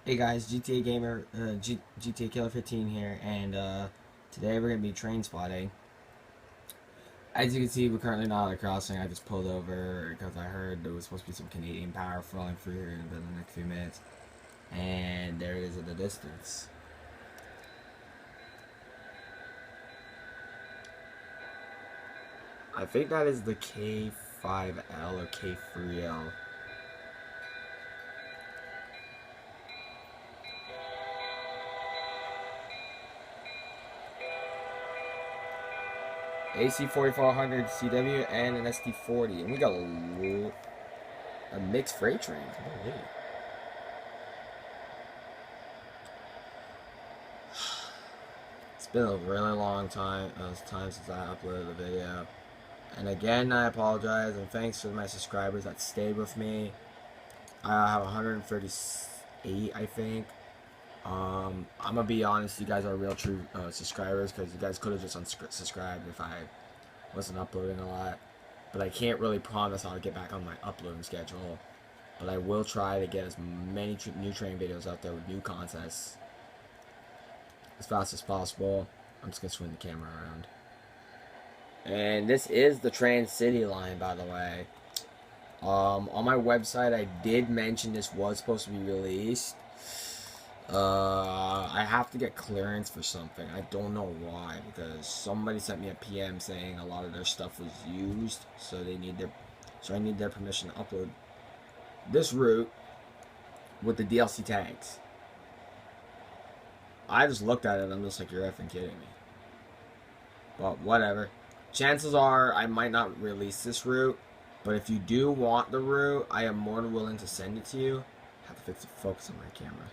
Hey guys, GTA Gamer, GTA Killer 15 here, and today we're gonna be train spotting. As you can see, we're currently not at a crossing. I just pulled over because I heard there was supposed to be some Canadian power flowing through here in the next few minutes, and there it is in the distance. I think that is the K5L or K3L. AC 4400 CW and an SD40, and we got a mixed freight train. Holy. It's been a really long time since I uploaded a video. And again, I apologize, and thanks to my subscribers that stayed with me. I have 138, I think. I'm gonna be honest, you guys are real true subscribers, because you guys could have just unsubscribed if I wasn't uploading a lot. But I can't really promise I'll get back on my uploading schedule. But I will try to get as many new train videos out there with new contests as fast as possible. I'm just gonna swing the camera around. And this is the Trans City line, by the way. On my website, I did mention this was supposed to be released. I have to get clearance for something. I don't know why, because somebody sent me a PM saying a lot of their stuff was used, so I need their permission to upload this route with the DLC tags. I just looked at it and I'm just like, you're effing kidding me. But whatever. Chances are I might not release this route, but if you do want the route, I am more than willing to send it to you. I have to fix the focus on my camera.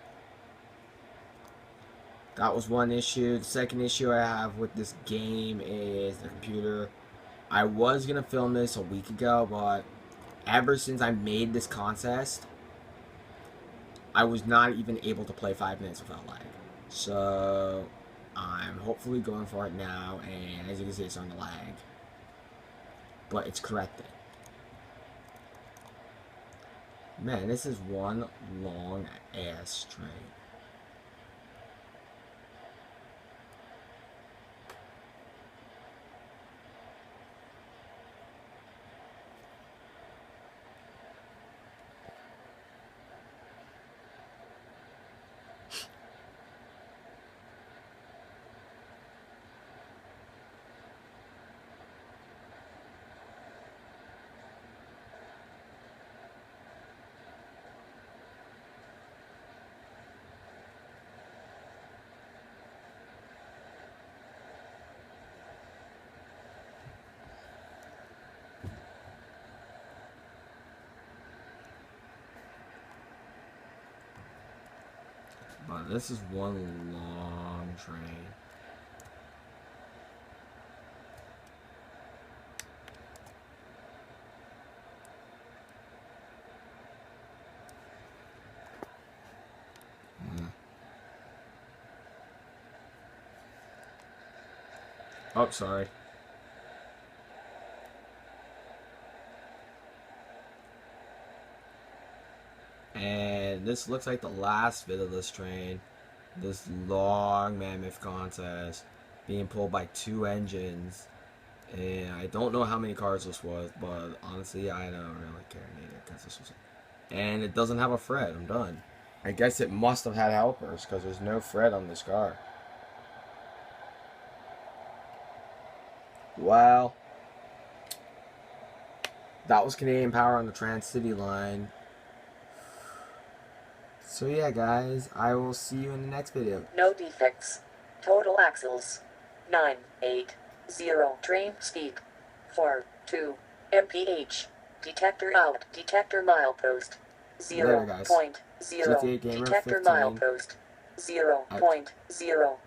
That was one issue. The second issue I have with this game is the computer. I was going to film this a week ago, but ever since I made this contest, I was not even able to play 5 minutes without lag. So I'm hopefully going for it now, and as you can see, it's on the lag. But it's corrected. Man, this is one long ass train. But this is one long train. Oh, sorry. And this looks like the last bit of this train. This long mammoth contest being pulled by 2 engines. And I don't know how many cars this was, but honestly, I don't really care neither, because this was... And it doesn't have a Fred. I'm done. I guess it must have had helpers, because there's no Fred on this car. Well, that was Canadian Power on the Trans City line. So yeah, guys, I will see you in the next video. No defects. Total axles 980. Train speed 42 mph. Detector out. Detector milepost 0.0. GTA Gamer Detector 15. milepost 0.0.